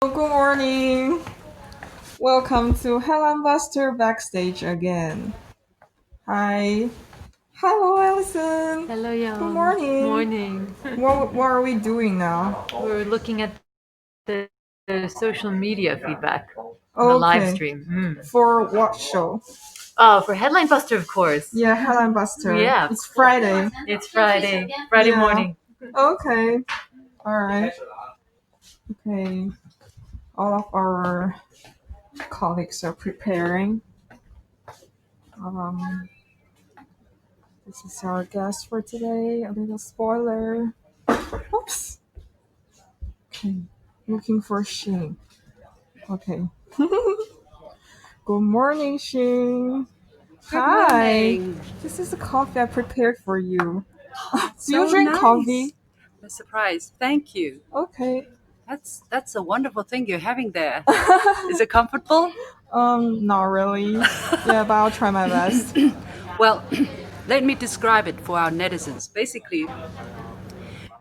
Good morning. Welcome to Helen Buster Backstage again. Hi. Hello, Alison. Hello, Good Young. morning. Morning. What are we doing now? We're looking at the social media feedback on the live Okay. stream. For what show? Oh, for Headline Buster, of course. Yeah, Helen Buster. Yeah, It's Friday. it's Friday Yeah. morning. Okay. All right. Okay. All of our colleagues are preparing. Um, this is our guest for today. A little spoiler. Oops. Okay. Looking for Shane. Okay. Good morning, Shane. Good Hi. morning. This is the coffee I prepared for you. Do you So drink nice. coffee? A surprise. Thank you. Okay. That's a wonderful thing you're having there. Is it comfortable? Not really. Yeah, but I'll try my best. Well, let me describe it for our netizens. Basically,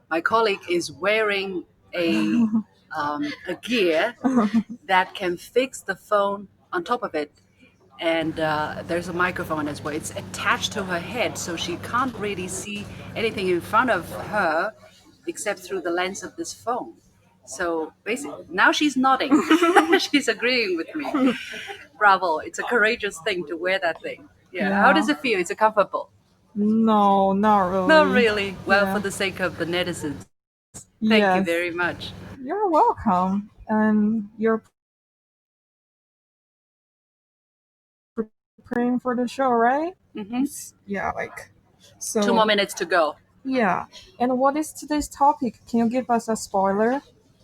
my colleague is wearing a gear that can fix the phone on top of it. And there's a microphone as well. It's attached to her head, so she can't really see anything in front of her except through the lens of this phone. So basically, now she's nodding. She's agreeing with me. Bravo! It's a courageous thing to wear that thing. Yeah. How Yeah. does it feel? Is it comfortable? No, not Not really. really. Well, for Yeah. the sake of the netizens, thank you Yes. very much. You're welcome. And you're preparing for the show, right? Hmm. Yeah, like. 2 more So, minutes to go. yeah. And what is today's topic? Can you give us a spoiler?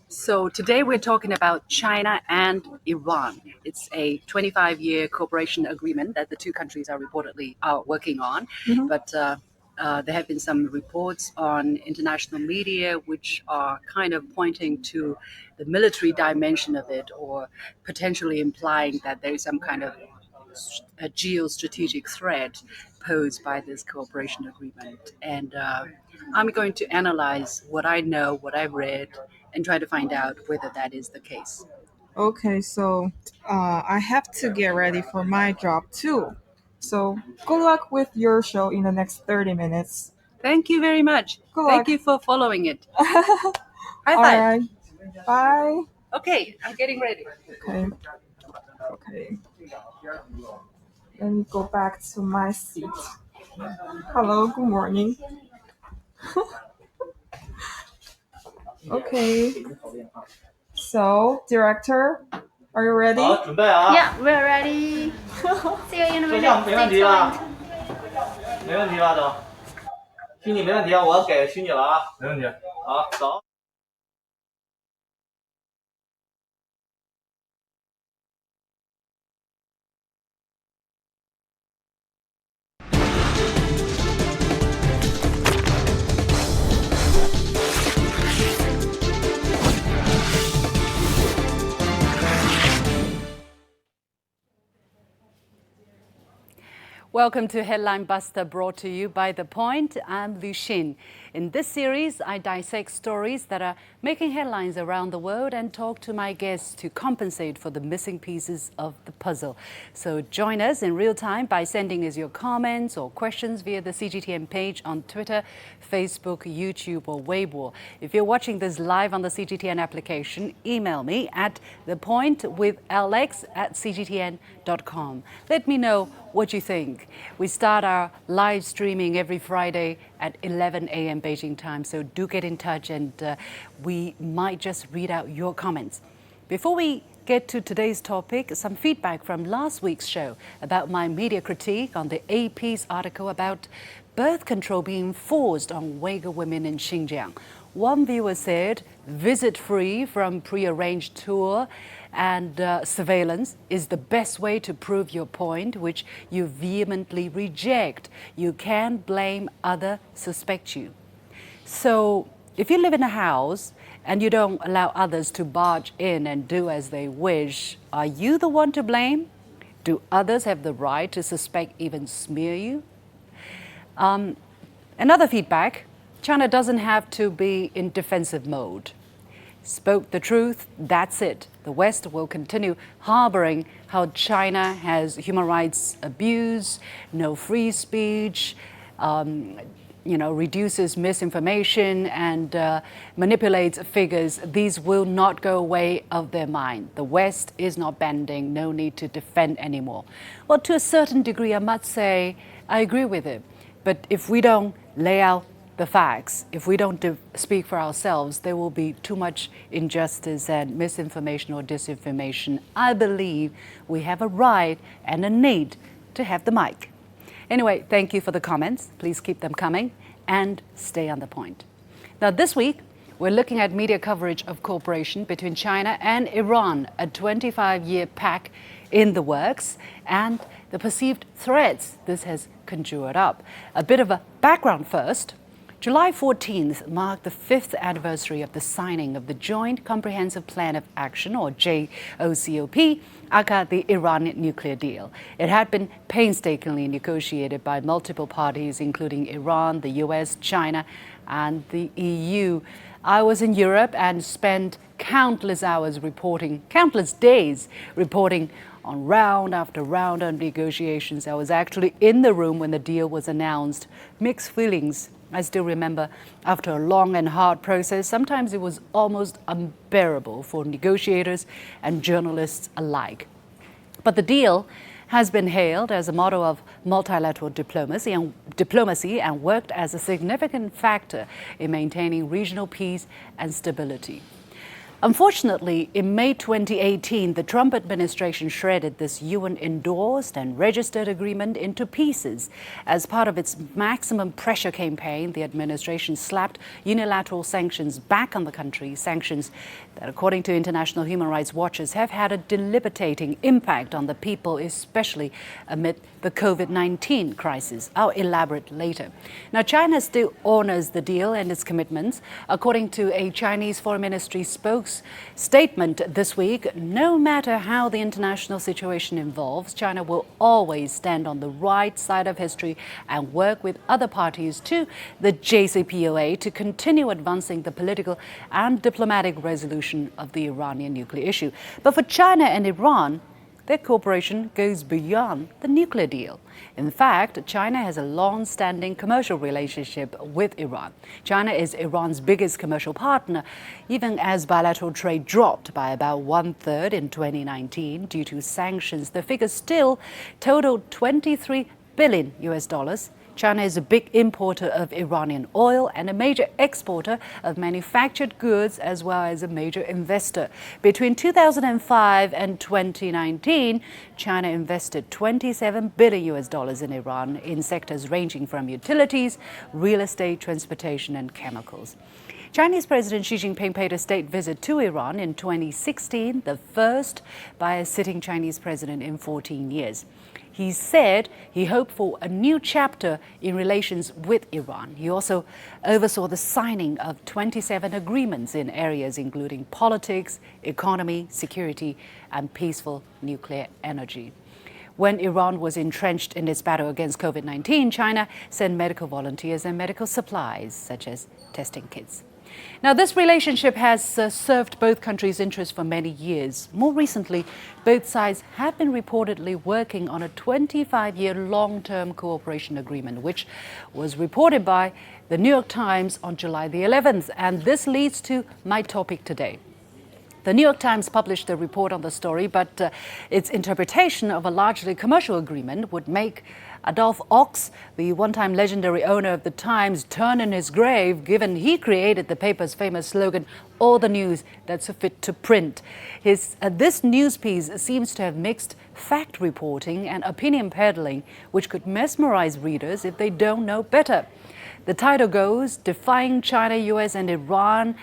So today we're talking about China and Iran. It's a 25-year cooperation agreement that the two countries are reportedly are working on, Mm-hmm. but there have been some reports on international media which are kind of pointing to the military dimension of it, or potentially implying that there is some kind of a geostrategic threat posed by this cooperation agreement. And I'm going to analyze what I know, what I've read, and try to find out whether that is the case. Okay, so I have to get ready for my job too. So good luck with your show in the next 30 minutes. Thank you very much. Good Thank luck. you for following it. High All five. right. Bye. Okay, I'm getting ready. Okay. Okay. Let me go back to my seat. Hello, good morning. Okay. So, director, are you ready? 好，准备啊！Yeah, we're ready. See you in a 摄 minute. 像没问 Stay 题吧？tuned. 没问题吧都？虚拟没问题啊，我给虚拟了啊。没问题。好，走。Welcome to Headline Buster, brought to you by The Point. I'm Lu Xin. In this series, I dissect stories that are making headlines around the world and talk to my guests to compensate for the missing pieces of the puzzle. So join us in real time by sending us your comments or questions via the CGTN page on Twitter, Facebook, YouTube, or Weibo. If you're watching this live on the CGTN application, email me at thepointwithalex@cgtn.com. Let me know what you think. We start our live streaming every Friday at 11 a.m. Beijing time, so do get in touch and we might just read out your comments. Before we get to today's topic, some feedback from last week's show about my media critique on the AP's article about birth control being forced on Uyghur women in Xinjiang. One viewer said, visit free from pre-arranged tour and surveillance is the best way to prove your point, which you vehemently reject. You can't blame others suspect you. So if you live in a house and you don't allow others to barge in and do as they wish, are you the one to blame? Do others have the right to suspect, even smear you? Another feedback, China doesn't have to be in defensive mode. spoke the truth, that's it. The West will continue harboring how China has human rights abuse, no free speech, reduces misinformation and manipulates figures. These will not go away of their mind. The West is not bending, no need to defend anymore. Well, to a certain degree, I must say, I agree with it. But if we don't lay out the facts, if we don't speak for ourselves, there will be too much injustice and misinformation or disinformation. I believe we have a right and a need to have the mic. Anyway, thank you for the comments. Please keep them coming and stay on the point. Now, this week, we're looking at media coverage of cooperation between China and Iran, a 25-year pact in the works, and the perceived threats this has conjured up. A bit of a background first. July 14th marked the 5th anniversary of the signing of the Joint Comprehensive Plan of Action, or JOCOP, aka the Iran nuclear deal. It had been painstakingly negotiated by multiple parties, including Iran, the US, China, and the EU. I was in Europe and spent countless days reporting on round after round of negotiations. I was actually in the room when the deal was announced. Mixed feelings. I still remember, after a long and hard process, sometimes it was almost unbearable for negotiators and journalists alike. But the deal has been hailed as a model of multilateral diplomacy and worked as a significant factor in maintaining regional peace and stability. Unfortunately, in May 2018, the Trump administration shredded this UN-endorsed and registered agreement into pieces. As part of its maximum pressure campaign, the administration slapped unilateral sanctions back on the country, sanctions that, according to international human rights watchers, have had a debilitating impact on the people, especially amid the COVID-19 crisis. I'll elaborate later. Now, China still honors the deal and its commitments. According to a Chinese Foreign Ministry statement this week, no matter how the international situation evolves, China will always stand on the right side of history and work with other parties to the JCPOA to continue advancing the political and diplomatic resolution of the Iranian nuclear issue. But for China and Iran, their cooperation goes beyond the nuclear deal. In fact, China has a long-standing commercial relationship with Iran. China is Iran's biggest commercial partner, even as bilateral trade dropped by about 1/3 in 2019 due to sanctions. The figure still totaled $23 billion. China is a big importer of Iranian oil and a major exporter of manufactured goods, as well as a major investor. Between 2005 and 2019, China invested $27 billion in Iran in sectors ranging from utilities, real estate, transportation, and chemicals. Chinese President Xi Jinping paid a state visit to Iran in 2016, the first by a sitting Chinese president in 14 years. He said he hoped for a new chapter in relations with Iran. He also oversaw the signing of 27 agreements in areas including politics, economy, security, and peaceful nuclear energy. When Iran was entrenched in its battle against COVID-19, China sent medical volunteers and medical supplies, such as testing kits. Now, this relationship has served both countries' interests for many years. More recently, both sides have been reportedly working on a 25-year long-term cooperation agreement, which was reported by the New York Times on July the 11th. And this leads to my topic today. The New York Times published a report on the story, but its interpretation of a largely commercial agreement would make Adolph Ox, the one-time legendary owner of the Times, turn in his grave, given he created the paper's famous slogan, "All the news that's fit to print." This news piece seems to have mixed fact reporting and opinion peddling, which could mesmerize readers if they don't know better. The title goes, "Defying China, US, and Iran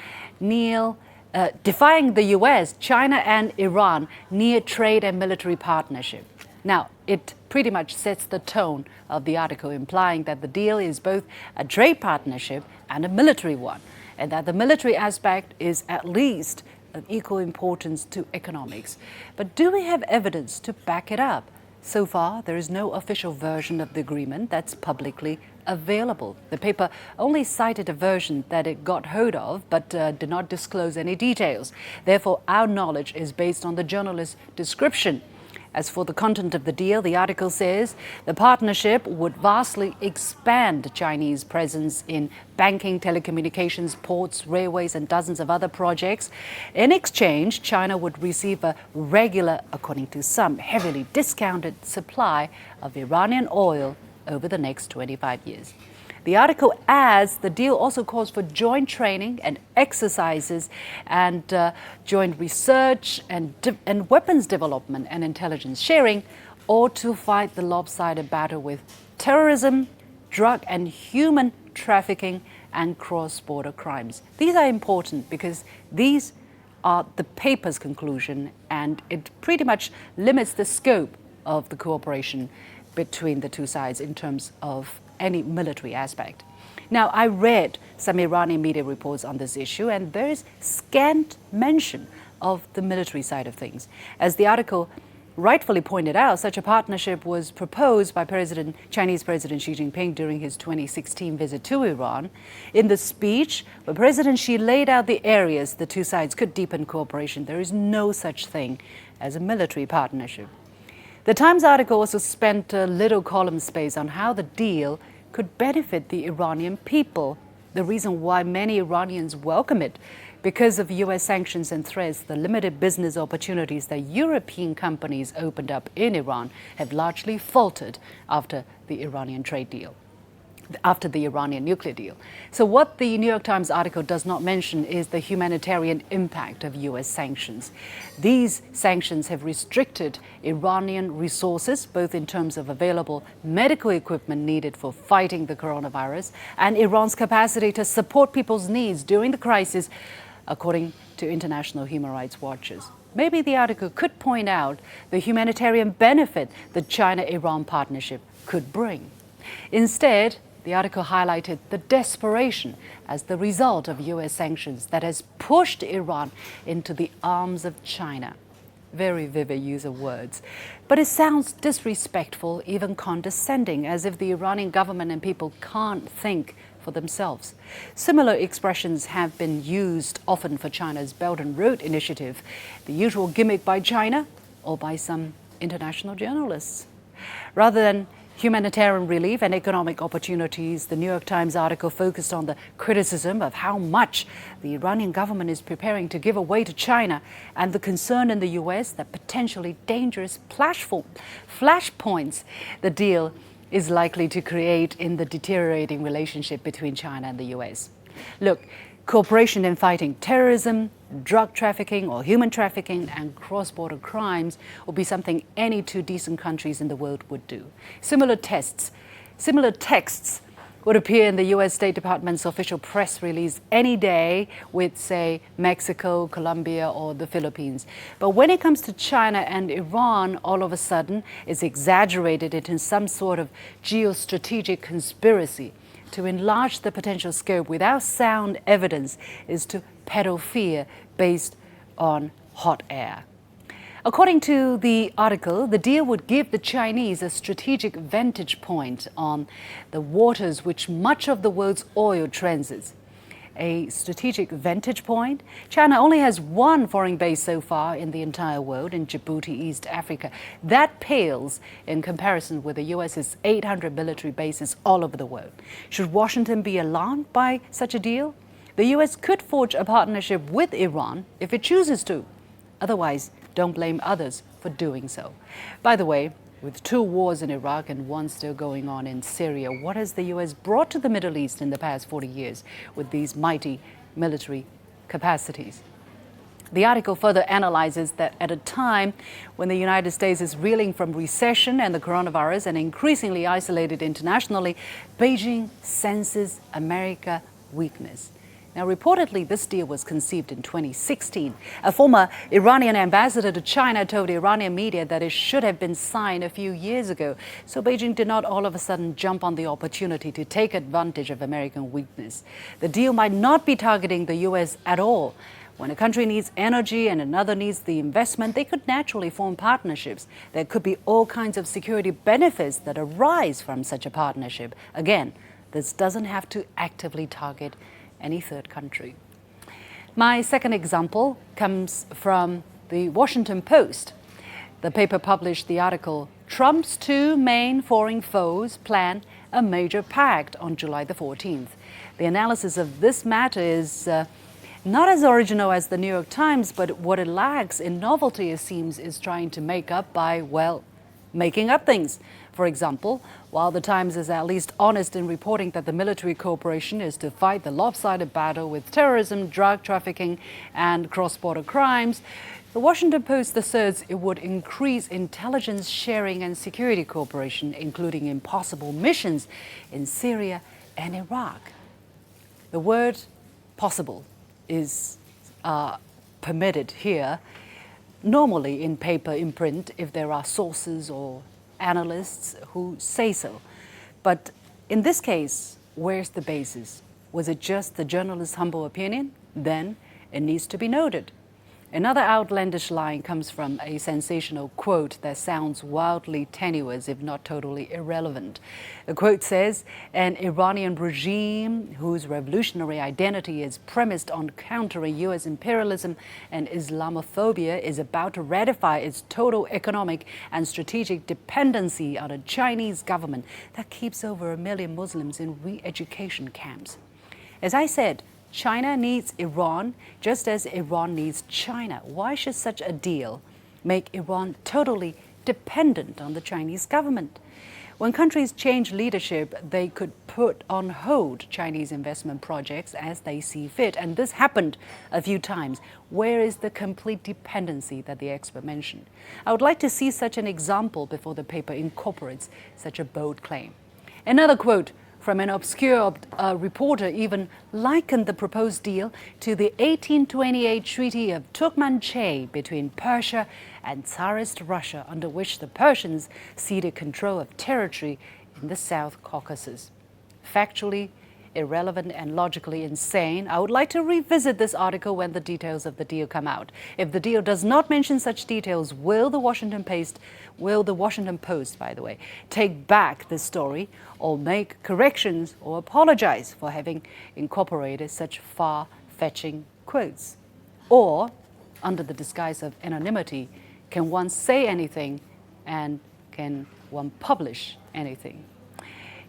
defying the US, China and Iran near trade and military partnership." Now, it pretty much sets the tone of the article, implying that the deal is both a trade partnership and a military one, and that the military aspect is at least of equal importance to economics. But do we have evidence to back it up? So far, there is no official version of the agreement that's publicly available. The paper only cited a version that it got hold of, but did not disclose any details. Therefore, our knowledge is based on the journalist's description. As for the content of the deal, the article says the partnership would vastly expand Chinese presence in banking, telecommunications, ports, railways, and dozens of other projects. In exchange, China would receive a regular, according to some, heavily discounted supply of Iranian oil over the next 25 years. The article adds the deal also calls for joint training and exercises and joint research and weapons development and intelligence sharing, all to fight the lopsided battle with terrorism, drug and human trafficking, and cross-border crimes. These are important because these are the paper's conclusion, and it pretty much limits the scope of the cooperation between the two sides in terms of any military aspect. Now, I read some Iranian media reports on this issue, and there is scant mention of the military side of things. As the article rightfully pointed out, such a partnership was proposed by Chinese President Xi Jinping during his 2016 visit to Iran. In the speech, where President Xi laid out the areas the two sides could deepen cooperation, there is no such thing as a military partnership. The Times article also spent a little column space on how the deal could benefit the Iranian people. The reason why many Iranians welcome it, because of U.S. sanctions and threats, the limited business opportunities that European companies opened up in Iran have largely faltered after the Iranian nuclear deal. So what the New York Times article does not mention is the humanitarian impact of U.S. sanctions. These sanctions have restricted Iranian resources, both in terms of available medical equipment needed for fighting the coronavirus and Iran's capacity to support people's needs during the crisis, according to international human rights watchers. Maybe the article could point out the humanitarian benefit the China-Iran partnership could bring. Instead, the article highlighted the desperation as the result of U.S. sanctions that has pushed Iran into the arms of China. Very vivid use of words. But it sounds disrespectful, even condescending, as if the Iranian government and people can't think for themselves. Similar expressions have been used often for China's Belt and Road Initiative, the usual gimmick by China or by some international journalists. Rather than humanitarian relief and economic opportunities, the New York Times article focused on the criticism of how much the Iranian government is preparing to give away to China and the concern in the U.S. that potentially dangerous flashpoints the deal is likely to create in the deteriorating relationship between China and the U.S. Look, cooperation in fighting terrorism, drug trafficking or human trafficking and cross-border crimes would be something any two decent countries in the world would do. Similar texts would appear in the U.S. State Department's official press release any day with, say, Mexico, Colombia, or the Philippines. But when it comes to China and Iran, all of a sudden, it's exaggerated into some sort of geostrategic conspiracy. To enlarge the potential scope without sound evidence is to peddle fear based on hot air. According to the article, the deal would give the Chinese a strategic vantage point on the waters which much of the world's oil transits. A strategic vantage point? China only has one foreign base so far in the entire world, in Djibouti, East Africa. That pales in comparison with the U.S.'s 800 military bases all over the world. Should Washington be alarmed by such a deal? The U.S. could forge a partnership with Iran if it chooses to. Otherwise, don't blame others for doing so. By the way, with two wars in Iraq and one still going on in Syria, what has the U.S. brought to the Middle East in the past 40 years with these mighty military capacities? The article further analyzes that at a time when the United States is reeling from recession and the coronavirus and increasingly isolated internationally, Beijing senses America's weakness. Now, reportedly, this deal was conceived in 2016. A former Iranian ambassador to China told Iranian media that it should have been signed a few years ago. So Beijing did not all of a sudden jump on the opportunity to take advantage of American weakness. The deal might not be targeting the U.S. at all. When a country needs energy and another needs the investment, they could naturally form partnerships. There could be all kinds of security benefits that arise from such a partnership. Again, This doesn't have to actively target any third country. My second example comes from the Washington Post. The paper published the article, "Trump's two main foreign foes plan a major pact" on July the 14th. The analysis of this matter is not as original as the New York Times, but what it lacks in novelty, it seems, is trying to make up by, well, making up things. For example, while the Times is at least honest in reporting that the military cooperation is to fight the lopsided battle with terrorism, drug trafficking, and cross-border crimes, the Washington Post asserts it would increase intelligence sharing and security cooperation, including in possible missions in Syria and Iraq. The word possible is permitted here, normally in paper imprint if there are sources or analysts who say so. But in this case, where's the basis? Was it just the journalist's humble opinion? Then it needs to be noted. Another outlandish line comes from a sensational quote that sounds wildly tenuous, if not totally irrelevant. The quote says, "An Iranian regime whose revolutionary identity is premised on countering U.S. imperialism and Islamophobia is about to ratify its total economic and strategic dependency on a Chinese government that keeps over 1 million Muslims in re-education camps." As I said, China needs Iran just as Iran needs China. Why should such a deal make Iran totally dependent on the Chinese government? When countries change leadership, they could put on hold Chinese investment projects as they see fit. And this happened a few times. Where is the complete dependency that the expert mentioned? I would like to see such an example before the paper incorporates such a bold claim. Another quote from an obscure reporter even likened the proposed deal to the 1828 Treaty of Turkmenchay between Persia and Tsarist Russia, under which the Persians ceded control of territory in the South Caucasus. Factually irrelevant and logically insane. I would like to revisit this article when the details of the deal come out. If the deal does not mention such details, will the Washington Post, by the way, take back this story or make corrections or apologize for having incorporated such far-fetching quotes? Or, under the disguise of anonymity, can one say anything and can one publish anything?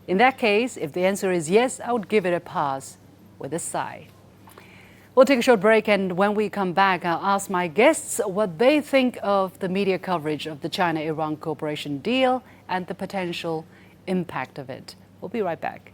In that case, if the answer is yes, I would give it a pass with a sigh. We'll take a short break, and when we come back, I'll ask my guests what they think of the media coverage of the China-Iran cooperation deal and the potential impact of it. We'll be right back.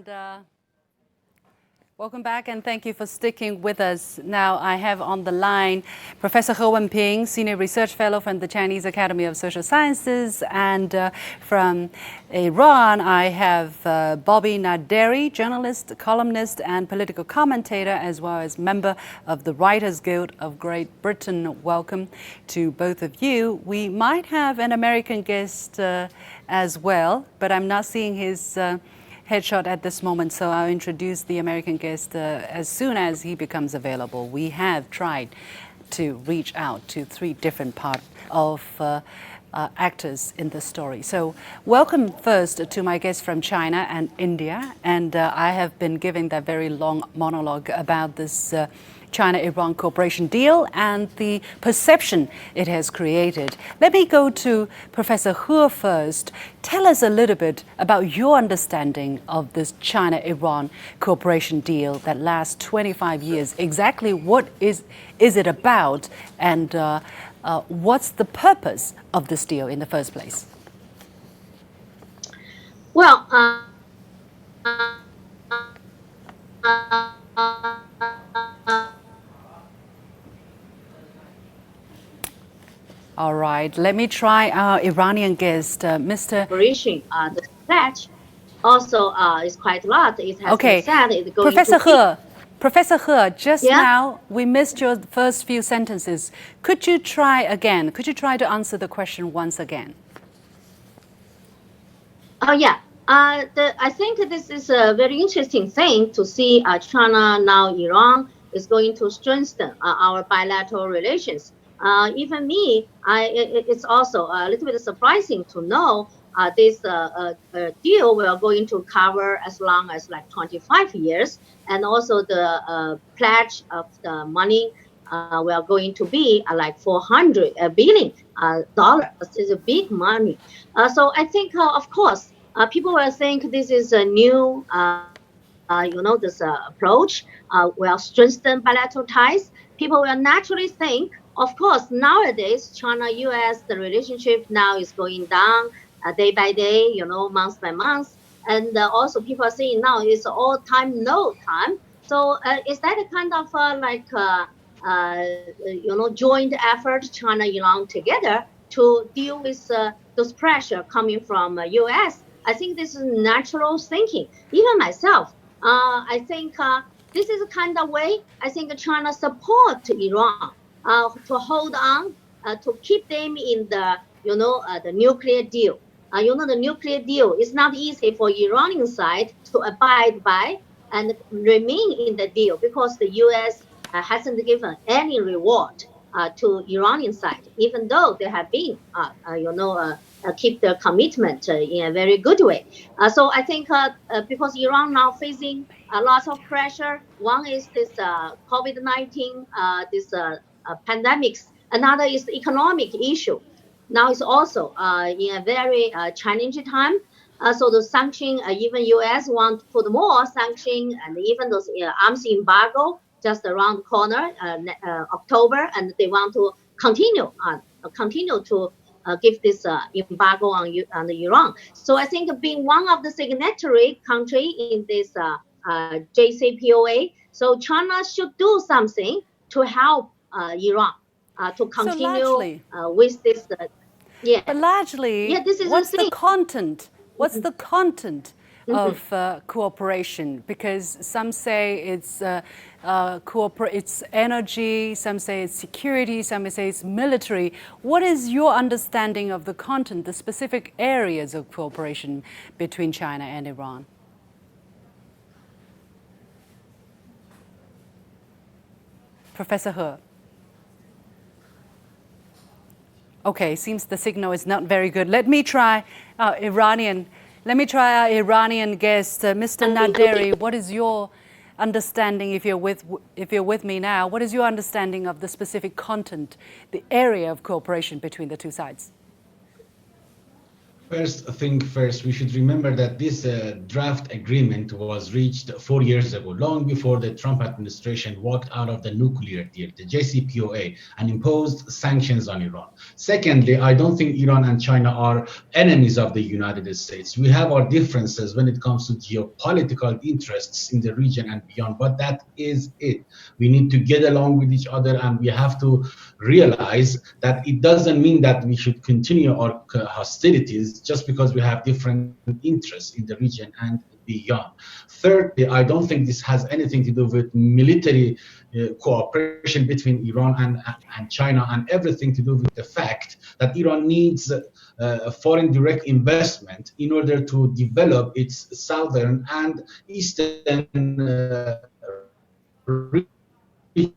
and welcome back, and thank you for sticking with us. Now, I have on the line Professor He Wenping, Senior Research Fellow from the Chinese Academy of Social Sciences, and from Iran, I have Bobby Naderi, journalist, columnist, and political commentator, as well as member of the Writers Guild of Great Britain. Welcome to both of you. We might have an American guest as well, but I'm not seeing his headshot at this moment, so I'll introduce the American guest as soon as he becomes available. We have tried to reach out to 3 different parts of actors in the story. So welcome first to my guests from China and India, and I have been giving that very long monologue about this China-Iran cooperation deal and the perception it has created. Let me go to Professor He first. Tell us a little bit about your understanding of this China-Iran cooperation deal that lasts 25 years. Exactly what is it about, and what's the purpose of this deal in the first place? Well, All right, let me try our Iranian guest, Mr. the pledge also is quite a lot. It has Okay, been said it's going Professor to He, Professor He, just Yeah? now we missed your first few sentences. Could you try again? Could you try to answer the question once again? Oh yeah. I think this is a very interesting thing to see. China now Iran is going to strengthen our bilateral relations. Even me, it's also a little bit surprising to know this deal we are going to cover as long as like 25 years, and also the pledge of the money we are going to be like 400 billion dollars. This is a big money. So I think, of course, people will think this is a new, this approach will strengthen bilateral ties. People will naturally think, of course, nowadays, China-US, the relationship now is going down day by day, month by month. And also people are saying now it's all time, no time. So is that a kind of joint effort, China, Iran together to deal with those pressure coming from US? I think this is natural thinking. Even myself, I think this is a kind of way I think China support Iran to hold on, to keep them in the nuclear deal. The nuclear deal is not easy for Iranian side to abide by and remain in the deal because the U.S. Hasn't given any reward to Iranian side, even though they have been, keep their commitment in a very good way. So I think because Iran now facing a lot of pressure, one is this COVID-19, this pandemics. Another is the economic issue. Now it's also in a very challenging time. So the sanction, even U.S. want to put more sanction, and even those arms embargo just around the corner, October, and they want to continue to give this embargo on Iran. So I think being one of the signatory country in this JCPOA, so China should do something to help Iran to continue with this. Yeah. But largely, Yeah, this is what's the the thing. content? What's the content of cooperation? Because some say it's it's energy, some say it's security, some say it's military. What is your understanding of the content, the specific areas of cooperation between China and Iran? Professor He. Okay, seems the signal is not very good. Let me try our Iranian guest, Mr. Naderi. What is your understanding, if you're with me now, what is your understanding of the specific content, the area of cooperation between the two sides? First thing first, we should remember that this draft agreement was reached 4 years ago, long before the Trump administration walked out of the nuclear deal, the JCPOA, and imposed sanctions on Iran. Secondly, I don't think Iran and China are enemies of the United States. We have our differences when it comes to geopolitical interests in the region and beyond, but that is it. We need to get along with each other, and we have to realize that it doesn't mean that we should continue our hostilities just because we have different interests in the region and beyond. Thirdly, I don't think this has anything to do with military cooperation between Iran and China, and everything to do with the fact that Iran needs foreign direct investment in order to develop its southern and eastern regions.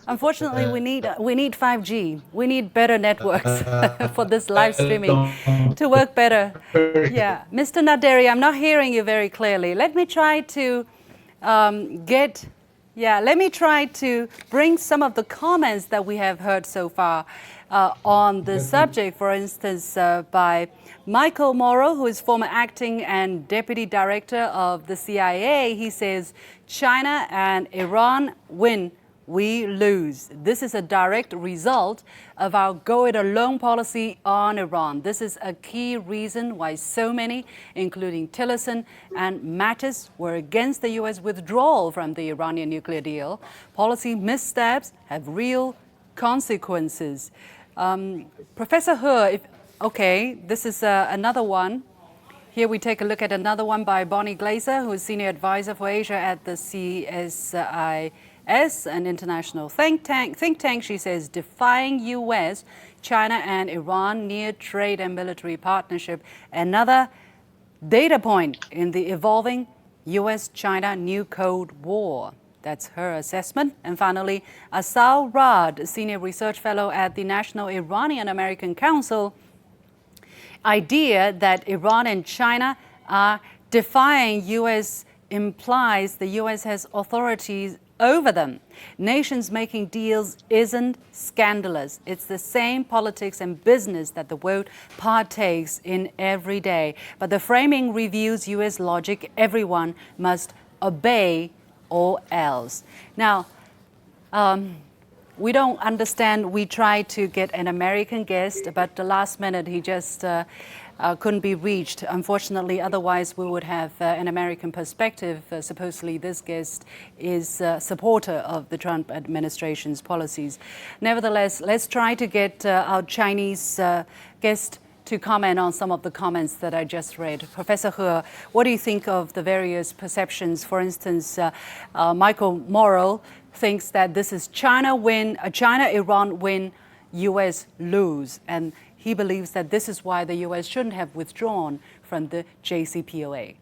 Unfortunately, we need 5G. We need better networks for this live streaming to work better. Yeah, Mr. Naderi, I'm not hearing you very clearly. Let me try to let me try to bring some of the comments that we have heard so far on the subject. For instance, by Michael Morrow, who is former acting and deputy director of the CIA. He says, China and Iran win, we lose. This is a direct result of our go-it-alone policy on Iran. This is a key reason why so many, including Tillerson and Mattis, were against the U.S. withdrawal from the Iranian nuclear deal. Policy missteps have real consequences. Professor He, this is another one. Here we take a look at another one by Bonnie Glaser, who is Senior Advisor for Asia at the CSIS, an international think tank. She says, defying U.S., China and Iran near trade and military partnership. Another data point in the evolving U.S.-China new Cold War. That's her assessment. And finally, Asal Rad, Senior Research Fellow at the National Iranian-American Council, idea that Iran and China are defying U.S. implies the U.S. has authorities over them. Nations making deals isn't scandalous. It's the same politics and business that the world partakes in every day. But the framing reviews U.S. logic. Everyone must obey or else. Now, we don't understand. We tried to get an American guest, but the last minute he just couldn't be reached. Unfortunately, otherwise we would have an American perspective. Supposedly this guest is a supporter of the Trump administration's policies. Nevertheless, let's try to get our Chinese guest to comment on some of the comments that I just read. Professor He, what do you think of the various perceptions? For instance, Michael Morrow thinks that this is China-Iran win, U.S. lose. And he believes that this is why the U.S. shouldn't have withdrawn from the JCPOA.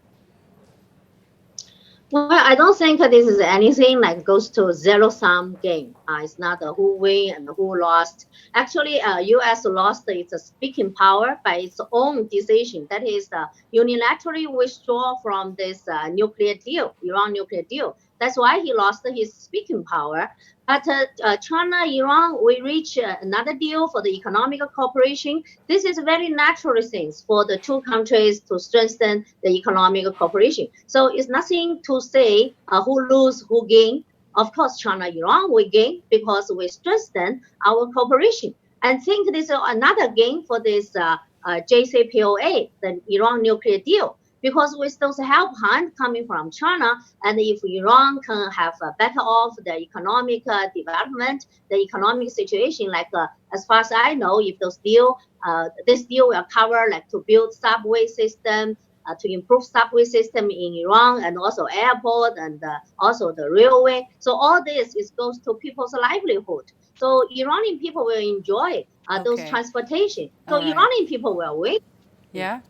Well, I don't think this is anything like goes to zero-sum game. It's not who win and who lost. Actually, U.S. lost its speaking power by its own decision. That is, unilaterally withdraw from this nuclear deal, Iran nuclear deal. That's why he lost his speaking power. But China, Iran, we reach another deal for the economic cooperation. This is a very natural thing for the two countries to strengthen the economic cooperation. So it's nothing to say who lose, who gain. Of course, China, Iran, we gain because we strengthen our cooperation. And think this is another gain for this JCPOA, the Iran nuclear deal. Because with those help hand coming from China, and if Iran can have better off the economic development, the economic situation, like as far as I know, if this deal will cover like to build subway system, to improve subway system in Iran, and also airport, and also the railway. So all this goes to people's livelihood. So Iranian people will enjoy those transportation. So Iranian people will win. Yeah.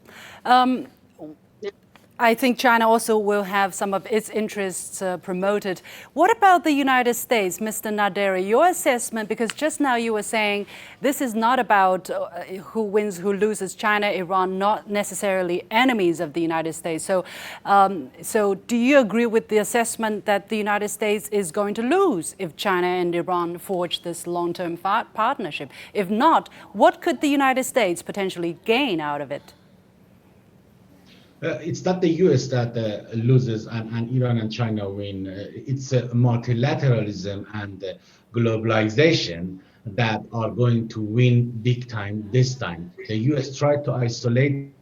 I think China also will have some of its interests promoted. What about the United States, Mr. Naderi? Your assessment, because just now you were saying this is not about who wins, who loses, China, Iran, not necessarily enemies of the United States. So, so do you agree with the assessment that the United States is going to lose if China and Iran forge this long-term partnership? If not, what could the United States potentially gain out of it? It's not the US that loses and Iran and China win. It's multilateralism and globalization that are going to win big time this time. The US tried to isolate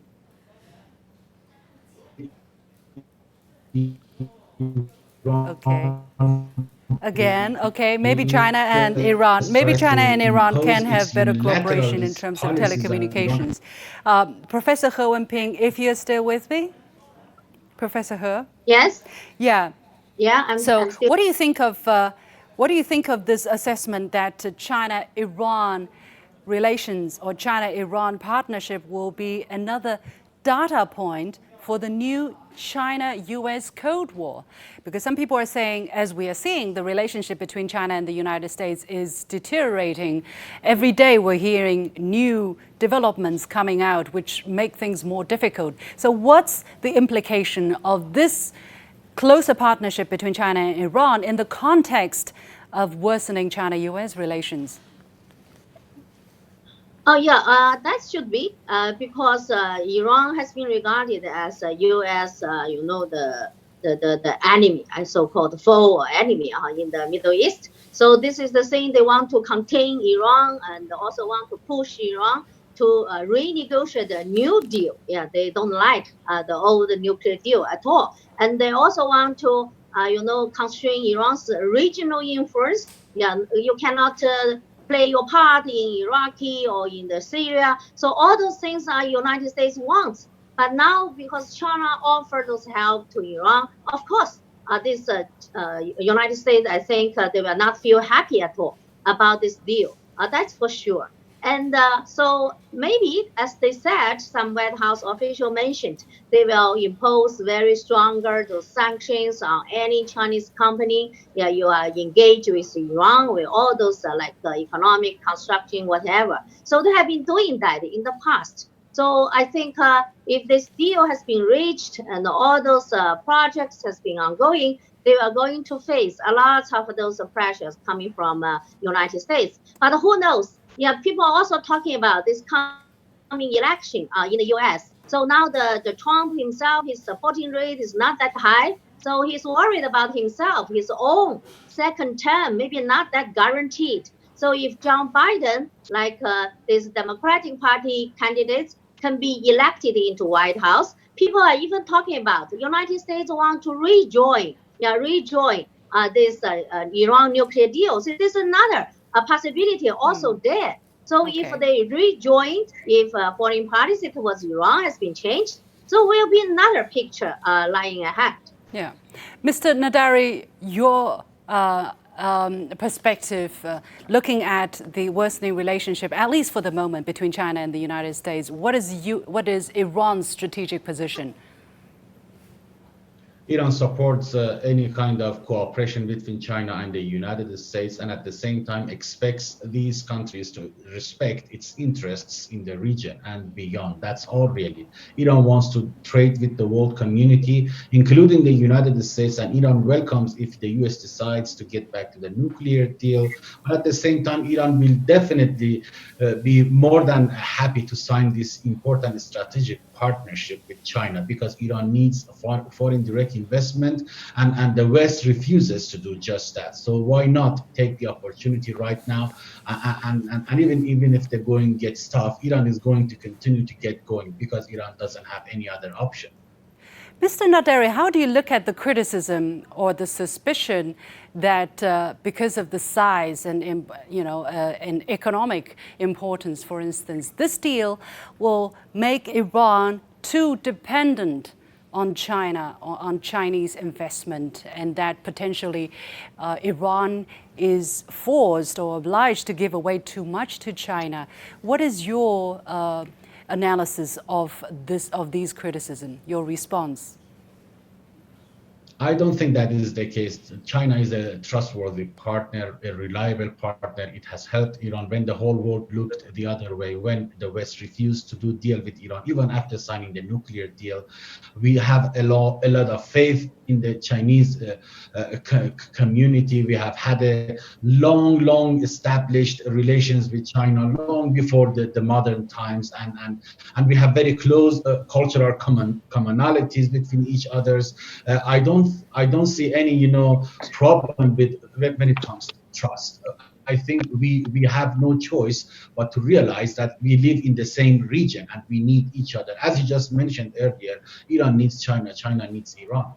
Okay. Again, okay, maybe China and Iran, can have better cooperation in terms of telecommunications. Professor He Wenping, if you're still with me, Professor He. Yes. Yeah. Yeah. I'm still... what do you think of this assessment that China-Iran relations or China-Iran partnership will be another data point for the new China-US Cold War? Because some people are saying, as we are seeing, the relationship between China and the United States is deteriorating. Every day we're hearing new developments coming out which make things more difficult. So what's the implication of this closer partnership between China and Iran in the context of worsening China-US relations? Oh yeah, that should be because Iran has been regarded as a U.S. The enemy, so-called foe or enemy in the Middle East. So this is the thing they want to contain Iran and also want to push Iran to renegotiate the new deal. Yeah, they don't like the old nuclear deal at all, and they also want to constrain Iran's regional influence. Yeah, you cannot play your part in Iraqi or in the Syria. So all those things are United States wants. But now because China offered those help to Iran, of course, this United States, I think they will not feel happy at all about this deal. That's for sure. And so maybe, as they said, some White House official mentioned, they will impose very stronger those sanctions on any Chinese company. Yeah, you are engaged with Iran, with all those economic construction, whatever. So they have been doing that in the past. So I think if this deal has been reached and all those projects has been ongoing, they are going to face a lot of those pressures coming from United States. But who knows? Yeah, people are also talking about this coming election in the U.S. So now the Trump himself, his supporting rate is not that high. So he's worried about himself, his own second term, maybe not that guaranteed. So if John Biden, like this Democratic Party candidates, can be elected into White House, people are even talking about the United States want to rejoin this Iran nuclear deal. So this is another possibility also there. So if they rejoined, if foreign policy towards Iran has been changed, so will be another picture lying ahead. Yeah. Mr. Nadari, your perspective, looking at the worsening relationship, at least for the moment, between China and the United States, what is Iran's strategic position? Iran supports any kind of cooperation between China and the United States, and at the same time expects these countries to respect its interests in the region and beyond. That's all really. Iran wants to trade with the world community, including the United States, and Iran welcomes if the US decides to get back to the nuclear deal. But at the same time, Iran will definitely be more than happy to sign this important strategic partnership with China, because Iran needs foreign direct investment, and the West refuses to do just that. So why not take the opportunity right now? And even if the going gets tough, Iran is going to continue to get going because Iran doesn't have any other option. Mr. Naderi, how do you look at the criticism or the suspicion that because of the size and and economic importance, for instance, this deal will make Iran too dependent on China or on Chinese investment, and that potentially Iran is forced or obliged to give away too much to China? What is your analysis of these criticism, your response? I don't think that is the case. China is a trustworthy partner, a reliable partner. It has helped Iran when the whole world looked the other way, when the West refused to do deal with Iran, even after signing the nuclear deal. We have a lot of faith in the Chinese community. We have had a long established relations with China long before the modern times, and we have very close cultural commonalities between each others. I don't see any problem with when it comes to trust. I think we have no choice but to realize that we live in the same region and we need each other. As you just mentioned earlier, Iran needs China, China needs Iran.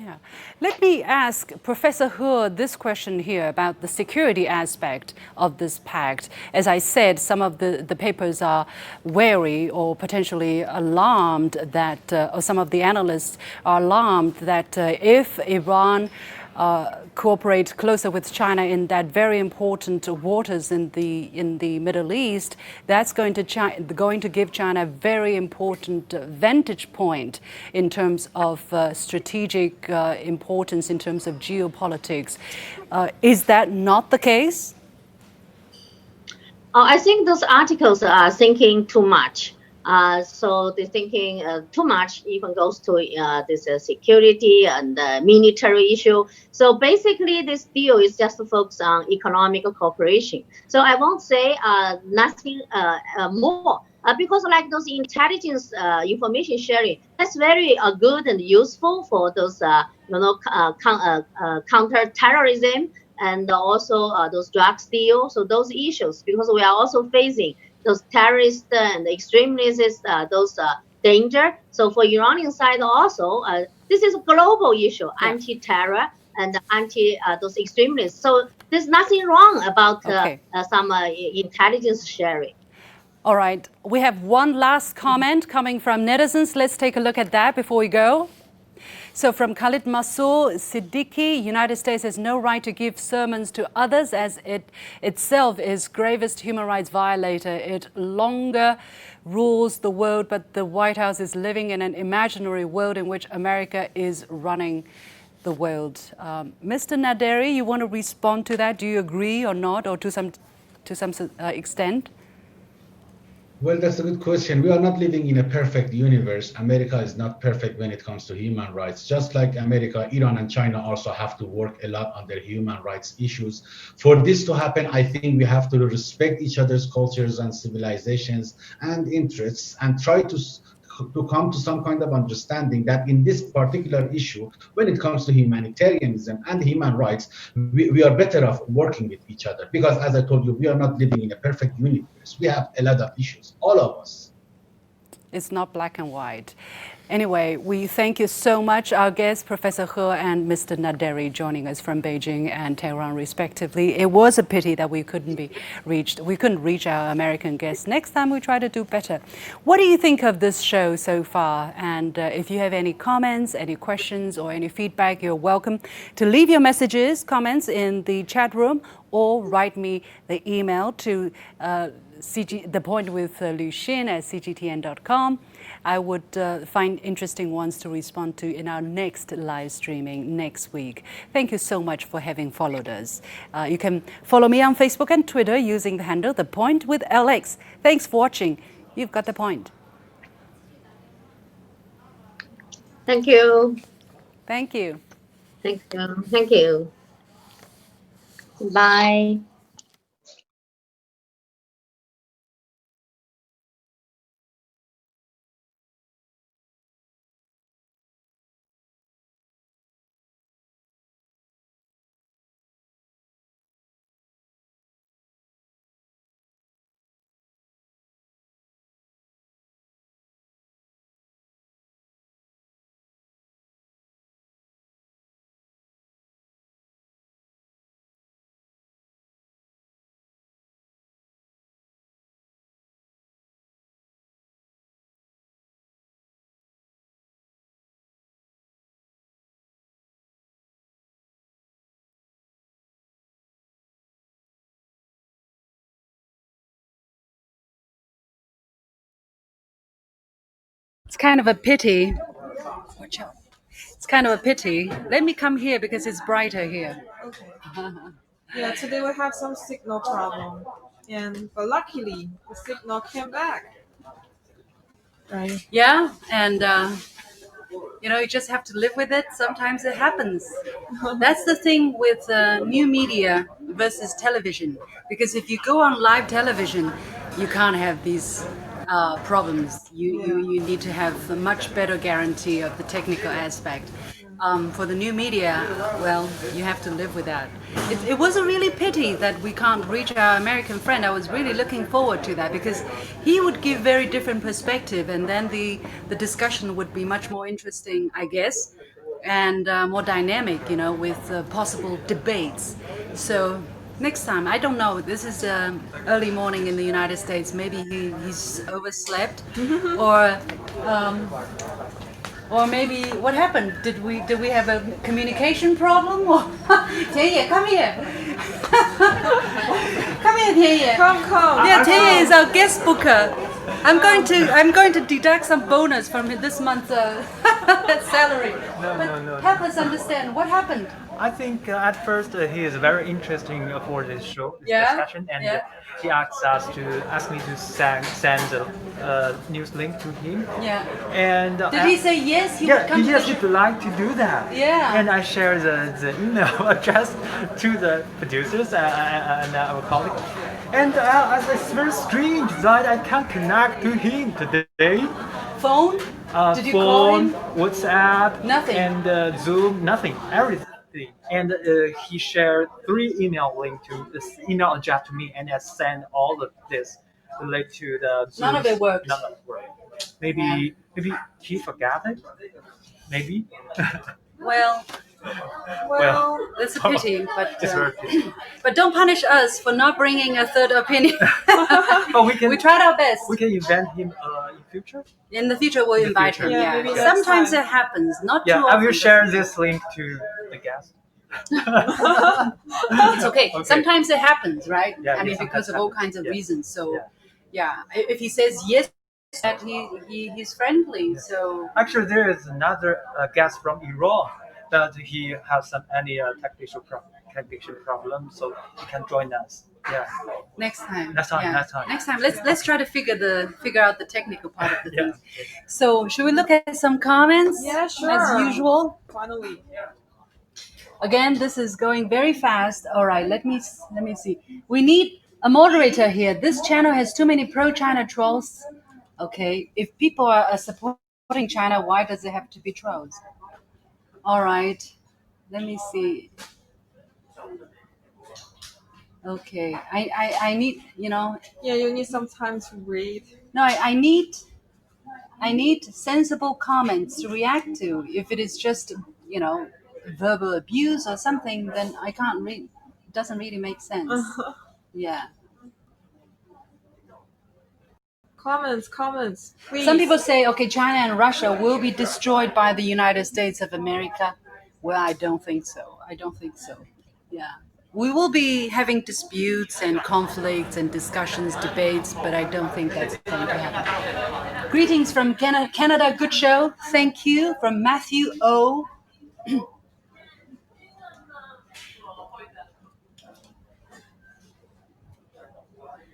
Yeah. Let me ask Professor He this question here about the security aspect of this pact. As I said, some of the papers are wary or potentially alarmed that, or some of the analysts are alarmed that if Iran cooperate closer with China in that very important waters in the Middle East, that's going to give China a very important vantage point in terms of strategic importance, in terms of geopolitics. Is that not the case? I think those articles are thinking too much. So they're thinking too much even goes to this security and military issue. So basically, this deal is just focused on economic cooperation. So I won't say nothing more. Because like those intelligence information sharing, that's very good and useful for those counter terrorism and also those drugs deal. So those issues, because we are also facing those terrorists and extremists, those danger. So for Iranian side also, this is a global issue, Yeah. anti-terror and anti those extremists. So there's nothing wrong about Okay. some intelligence sharing. All right. We have one last comment coming from netizens. Let's take a look at that before we go. So from Khalid Masoor Siddiqui, United States has no right to give sermons to others as it itself is gravest human rights violator. It longer rules the world, but the White House is living in an imaginary world in which America is running the world. Mr. Naderi, you want to respond to that? Do you agree or not, or to some extent? Well, that's a good question. We are not living in a perfect universe. America is not perfect when it comes to human rights. Just like America, Iran and China also have to work a lot on their human rights issues. For this to happen, I think we have to respect each other's cultures and civilizations and interests and try to come to some kind of understanding that in this particular issue, when it comes to humanitarianism and human rights, we are better off working with each other. Because as I told you, we are not living in a perfect universe. We have a lot of issues, all of us. It's not black and white. Anyway, we thank you so much, our guests, Professor He and Mr. Naderi, joining us from Beijing and Tehran, respectively. It was a pity that we couldn't reach our American guests. Next time, we try to do better. What do you think of this show so far? And if you have any comments, any questions, or any feedback, you're welcome to leave your messages, comments in the chat room, or write me the email to The Point with Lu Xin at cgtn.com. I would find interesting ones to respond to in our next live streaming next week. Thank you so much for having followed us. You can follow me on Facebook and Twitter using the handle The Point with LX. Thanks for watching. You've got the point. Thank you. Thank you. Thank you. Thank you. Bye. It's kind of a pity. Watch out. It's kind of a pity. Let me come here because it's brighter here. Okay. Yeah, today we have some signal problem, but luckily the signal came back. Right. Yeah, and you just have to live with it. Sometimes it happens. That's the thing with new media versus television. Because if you go on live television, you can't have these problems. You need to have a much better guarantee of the technical aspect. For the new media, well, you have to live with that. It was a really pity that we can't reach our American friend. I was really looking forward to that because he would give very different perspective, and then the discussion would be much more interesting, I guess, and more dynamic, with possible debates. So next time, I don't know. This is early morning in the United States. Maybe he's overslept, or. Or maybe what happened? Did we have a communication problem? Or Tianye, come here. Come here, Tianye. Come. Yeah, Tianye is our guest booker. I'm going to deduct some bonus from this month's salary. No. Help us understand what happened. I think at first he is very interesting for this show, this discussion, and he asked me to send a news link to him. Yeah. And did he say yes? He would come to the show? He'd like to do that. Yeah. And I shared the email address to the producers and our colleague. And it's very strange that I can't connect to him today. Phone? Did you call him? WhatsApp, Nothing. And Zoom, nothing, everything. And he shared 3 email link to this email address to me, and I sent all of this related to the Zoom. None of it worked. None of it worked. Maybe he forgot it. Maybe. Well, that's a pity, but don't punish us for not bringing a third opinion. But we tried our best. We can invite him in future. In the future, we'll invite him. Yeah, maybe next Sometimes time. it happens. Not too Yeah, often. I will share this link to the guest. It's okay. Sometimes it happens, right? Yeah, I mean, yeah, because of all kinds of yeah. reasons. So, if he says yes, that he's friendly. So Actually, there is another guest from Iran that he has any technical problem, so he can join us. Yeah. next time. Next time. Let's try to figure out the technical part of the Yeah. thing. So, should we look at some comments? Yeah, sure. As usual. Finally. Again, this is going very fast. All right, let me see. We need a moderator here. This channel has too many pro-China trolls. Okay, if people are supporting China, why does it have to be trolls? All right, let me see. Okay, I need, Yeah, you need some time to read. no, I need sensible comments to react to. If it is just, verbal abuse or something, then I can't read. It doesn't really make sense. Yeah. Comments, please. Some people say, okay, China and Russia will be destroyed by the United States of America. Well, I don't think so. Yeah. We will be having disputes and conflicts and discussions, debates, but I don't think that's going to happen. Greetings from Canada. Good show. Thank you. From Matthew O.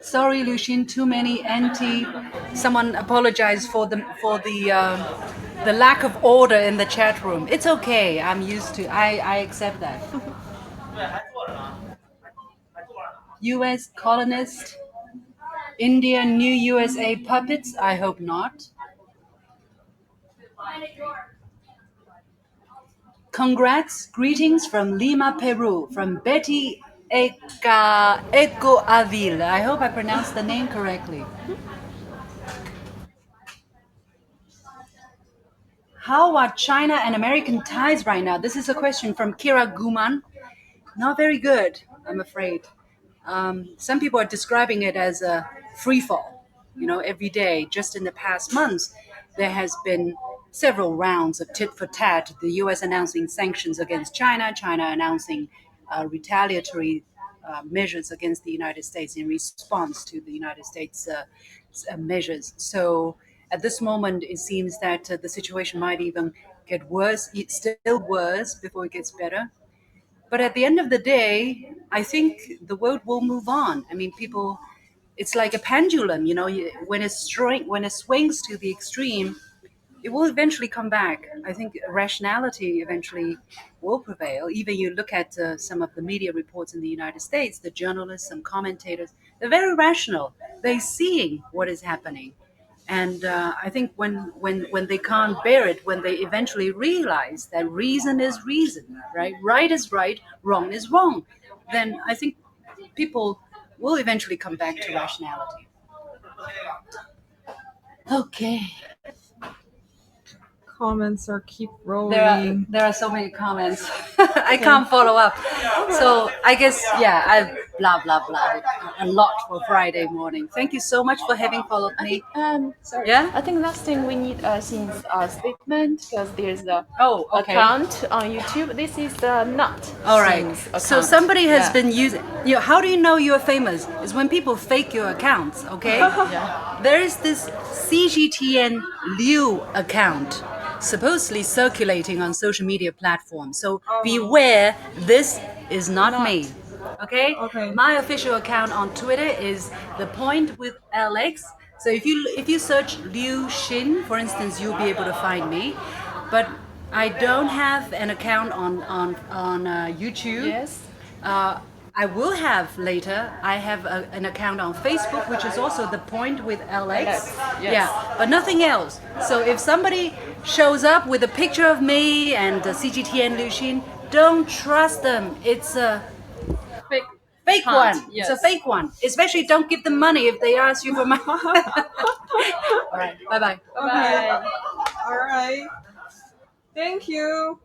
Sorry, Lucian. Too many anti. Someone apologized for the lack of order in the chat room. It's okay. I'm used to. I accept that. U.S. colonist, India, new USA puppets. I hope not. Congrats. Greetings from Lima, Peru. From Betty Eco Avila. I hope I pronounced the name correctly. How are China and American ties right now? This is a question from Kira Guman. Not very good, I'm afraid. Some people are describing it as a free fall. Every day, just in the past months, there has been several rounds of tit for tat. The U.S. announcing sanctions against China, China announcing retaliatory measures against the United States in response to the United States measures. So At this moment, it seems that the situation might even get worse, it's still worse before it gets better. But at the end of the day, I think the world will move on. I mean, people, it's like a pendulum, when it swings to the extreme, it will eventually come back. I think rationality eventually will prevail. Even you look at some of the media reports in the United States, the journalists, some commentators, they're very rational. They're seeing what is happening. And I think when they can't bear it, when they eventually realize that reason is reason, right is right, wrong is wrong, then I think people will eventually come back to rationality. Okay. Comments are keep rolling. There are so many comments. I can't follow up. So I guess I blah blah blah a lot for Friday morning. Thank you so much for having followed me. Sorry. Yeah? I think last thing we need since statement because there's a Okay. account on YouTube. This is not. All right. Sin's So account. somebody has Yeah. been using. How do you know you're famous? Is when people fake your accounts. Okay. Yeah. There is this CGTN Liu account supposedly circulating on social media platforms. So beware, this is not me. Okay? Okay. My official account on Twitter is The Point with Alex. So if you search Liu Xin, for instance, you'll be able to find me. But I don't have an account on YouTube. Yes. I will have later. I have an account on Facebook, which is also The Point with Alex. Yes. Yeah, but nothing else. So if somebody shows up with a picture of me and CGTN Lucian, don't trust them. It's a fake account, one. yes. It's a fake one. Especially don't give them money if they ask you for money. All right. Bye-bye. Okay. All right. Thank you.